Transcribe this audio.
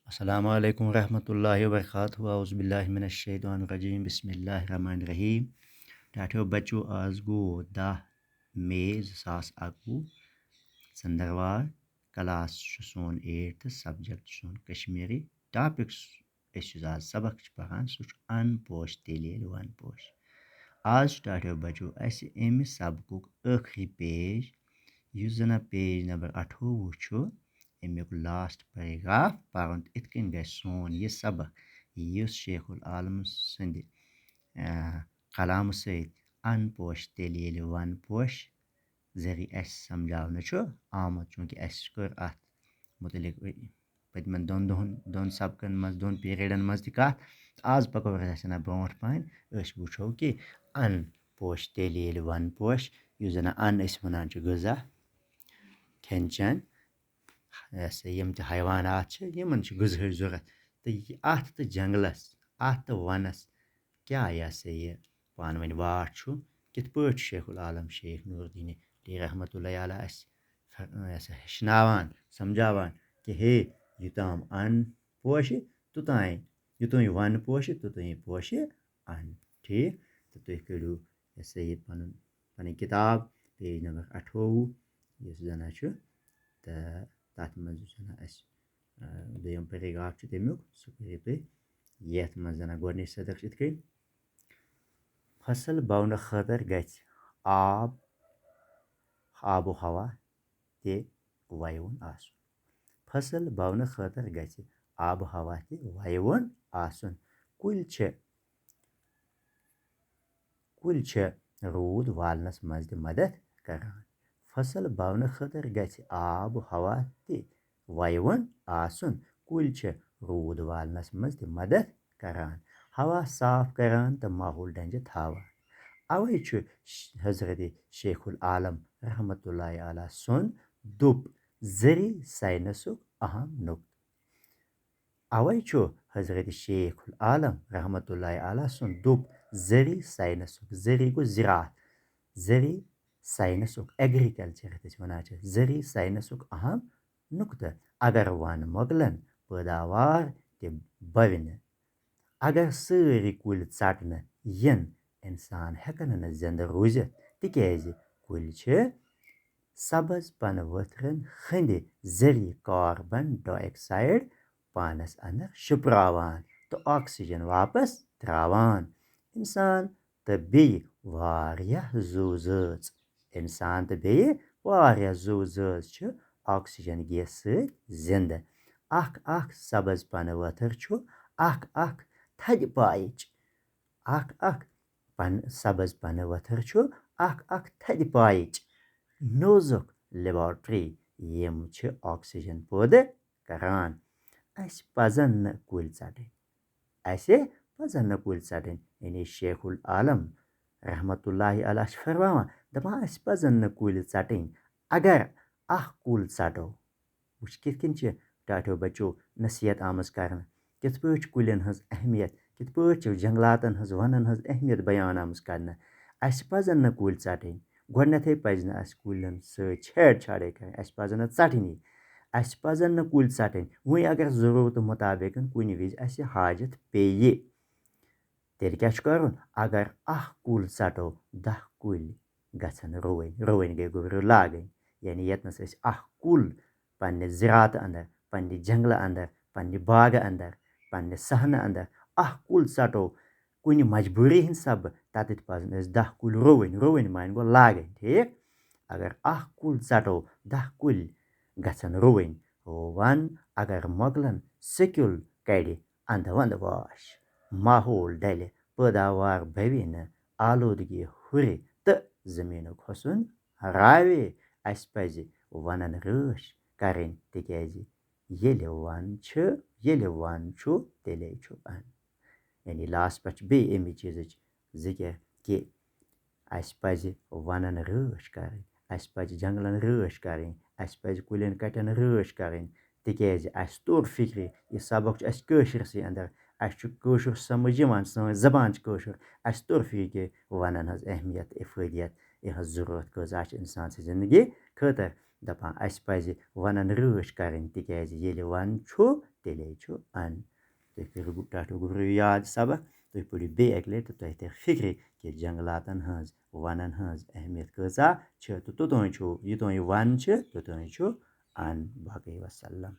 Assalamu alaikum warahmatullahi wabarakatuh. Auzu billahi minash shaitanir rajim. Bismillahir rahmanir rahim. ٹھہرو بچو آز گوٚو 10 مئی 2021 ژٔنٛدٕروار کلاس چھُ سون 8th سبجکٹ چھُ سون کشمیٖری ٹاپِک أسۍ یُس آز سبق چھِ پران سُہ چھُ اَن پوش تیٚلہِ ییٚلہِ وَن پوش. آز چھُ ٹھہرو بچو اَسہِ اَمہِ سبقُک ٲخری پیج یُس زَن پیج نمبر 28 چھُ اَمیُک لاسٹ پیراگراف پَرُن تہٕ اِتھ کٔنۍ گژھِ سون یہِ سبق یُس شیخ العالم سٕنٛدِ کلامہٕ سۭتۍ اَن پوش تیٚلہِ ییٚلہِ وَن پوش ذٔریعہٕ اَسہِ سمجھاونہٕ چھُ آمُت چوٗنٛکہِ اَسہِ کٔر اَتھ مُتعلِق پٔتمٮ۪ن دۄن سبقن منٛز 2 پیٖریڈن منٛز تہِ کَتھ آز پَکو أسۍ برونٛٹھ پہن أسۍ وٕچھو کہِ اَن پوش تیٚلہِ ییٚلہِ وَن پوش یُس زَن اَن أسۍ وَنان چھِ غذا کھٮ۪ن چٮ۪ن یِم تہِ حیوانات چھِ یِمن چھِ غذہٕچ ضوٚرتھ تہٕ اَتھ تہٕ جنٛگلس اَتھ تہٕ وَنس کیٛاہ یہِ پانہٕ ؤنۍ واٹھ چھُ کِتھ پٲٹھۍ چھُ شیخ العالم شیخ نوٗر دیٖن رحمتُ اللہِ علیہ اَسہِ ہیٚچھناوان سمجھاوان کہِ ہے یوٚتام اَن پوشہِ توٚتام یوٚتام وَن پوشہِ توٚتام پوشہِ اَن ٹھیٖک تہٕ تُہۍ کٔرِو یہِ پَنٕنۍ کِتاب پیج نمبر 28 یُس زَن چھُ تہٕ تَتھ منٛز یُس زَن اَسہِ دوٚیِم پیراگراف چھُ تَمیُک سُہ کٔرِو تُہۍ یَتھ منٛز زَن گۄڈٕنِچ صدق چھِ یِتھ کٔنۍ فصل بَونہٕ خٲطرٕ گژھِ آب و ہوا تہِ وَیوُن آسُن فصل بَونہٕ خٲطرٕ گژھِ آب و ہوا تہِ وَیوُن آسُن کُلۍ چھِ روٗد والنَس منٛز تہِ مدد کران فصل بَونہٕ خٲطرٕ گژھِ آب و ہوا تہِ وَیوُن آسُن کُلۍ چھِ روٗد والنَس منٛز تہِ مدد کران ہوا صاف کران تہٕ ماحول ڈنٛجہِ تھاوان اَوَے چھُ حضرت شیخ العالم رحمتُ اللہِ علیہ سُنٛد دوٚپ زرعی ساینسُک اہم نُقطہٕ اَوَے چھُ حضرت شیخ العالم رحمتُ اللہِ علیہ سُنٛد دوٚپ زرعی ساینسُک زرعی گوٚو زِراعت زرعی ساینسُک ایٚگرِکَلچر یَتھ أسۍ وَنان چھِ زرعی ساینسُک اہم نُقطہٕ اگر وَن مۄکلن پٲداوار تہِ بَوِ نہٕ اگر سٲری کُلۍ ژَٹنہٕ یِن اِنسان ہٮ۪کَن نہٕ زِندٕ روٗزِتھ تِکیٛازِ کُلۍ چھِ سبٕز پنہٕ ؤتھرَن ہٕنٛدِ ذٔریعہٕ کاربن ڈاے آکسایڈ پانَس اَنٛدر شُپراوان تہٕ آکسیجن واپس ترٛاوان اِنسان تہٕ بیٚیہِ واریاہ زُو زٲژ چھِ آکسیجن گیس سۭتۍ زِنٛدٕ اکھ سبٕز پنہٕ ؤتھٕر چھُ اکھ تھدِ پایِچ سبٕز پنہٕ ؤتھٕر چھُ اکھ تھدِ پایِچ نوزُک لیبارٹری یِم چھِ آکسیجن پٲدٕ کران اَسہِ پَزن نہٕ کُلۍ ژَٹٕنۍ یعنی شیخ العالم رحمتُ اللہِ علیہ چھِ فرماوان دَپان اَسہِ پَزن نہٕ کُلۍ ژَٹٕنۍ اگر اکھ کُل ژَٹو وٕچھ کِتھ کٔنۍ چھِ ٹاٹھیو بچو نصیحت آمٕژ کرنہٕ کِتھ پٲٹھۍ چھِ کُلٮ۪ن ہٕنٛز اہمیت کِتھ پٲٹھۍ چھِ جنٛگلاتن ہٕنٛز وَنن ہٕنٛز اہمیت بیان آمٕژ کرنہٕ اَسہِ پَزن نہٕ کُلۍ ژَٹٕنۍ گۄڈنٮ۪تھٕے پَزِ نہٕ اَسہِ کُلٮ۪ن سۭتۍ چھیڑ چھاڑے کَرٕنۍ اَسہِ پَزن نہٕ ژَٹنی اَسہِ پَزن نہٕ کُلۍ ژَٹٕنۍ وۄنۍ اگر ضروٗرتہٕ مُطابِق کُنہِ وِزِ اَسہِ حاجت پیٚیہِ تیٚلہِ کیٛاہ چھُ کَرُن اگر اکھ کُل ژَٹو 10 کُلۍ گژھن رُوٕنۍ گٔے گوٚبرِو لاگٕنۍ یعنی ییٚتنَس أسۍ اکھ کُل پنٛنہِ زِراعتہٕ اَنٛدر پنٛنہِ جنٛگلہٕ اَنٛدر پنٛنہِ باغہٕ اَنٛدر پنٛنہِ صحنہٕ اَنٛدر اکھ کُل ژَٹو کُنہِ مجبوٗری ہِنٛدۍ سببہٕ تَتٮ۪تھ پَزن اَسہِ 10 کُلۍ رُوٕنۍ مانہِ گوٚو لاگٕنۍ ٹھیٖک اگر اکھ کُل ژَٹو 10 کُلۍ گژھن رُوٕنۍ وَن اگر مۄکلن سِکِل کَڑِ اَنٛدٕ وَنٛدٕ واش ماحول ڈَلہِ پٲداوار بَوِ نہٕ آلوٗدگی ہُرِ تہٕ زٔمیٖنُک حُسُن راوے اَسہِ پَزِ وَنن رٲچھ کَرٕنۍ تِکیٛازِ ییٚلہِ وَن چھُ تیٚلے چھُ اَن یعنی لاسٹ پٮ۪ٹھ چھِ بیٚیہِ اَمہِ چیٖزٕچ ذِکِر کہِ اَسہِ پَزِ وَنن رٲچھ کَرٕنۍ اَسہِ پَزِ جنٛگلن رٲچھ کَرٕنۍ اَسہِ پَزِ کُلٮ۪ن کَٹٮ۪ن رٲچھ کَرٕنۍ تِکیٛازِ اَسہِ توٚر فِکرِ یہِ سبق چھُ اَسہِ کٲشرِسٕے اَنٛدر اَسہِ چھُ کٲشُر سمٕجھ یِوان سٲنۍ زبان چھِ کٲشُر اَسہِ توٚر فِکرِ وَنن ہٕنٛز اہمیت اِفٲدِیت یِہٕنٛز ضروٗرت کۭژاہ چھِ اِنسان سٕنٛزِ زندگی خٲطرٕ دَپان اَسہِ پَزِ وَنن رٲچھ کَرٕنۍ تِکیٛازِ ییٚلہِ وَن چھُ تیٚلے چھُ اَن تُہۍ کٔرِو ٹاٹھو گُبرو یاد سبق تُہۍ پٔرِو بیٚیہِ اَکہِ لَٹہِ تہٕ تۄہہِ تَرِ فِکرِ کہِ جنٛگلاتَن ہٕنٛز وَنَن ہٕنٛز اہمیت کۭژاہ چھِ تہٕ توٚتام چھُ یوٚتام یہِ وَن چھِ توٚتام چھُ اَن باقٕے وَسَلام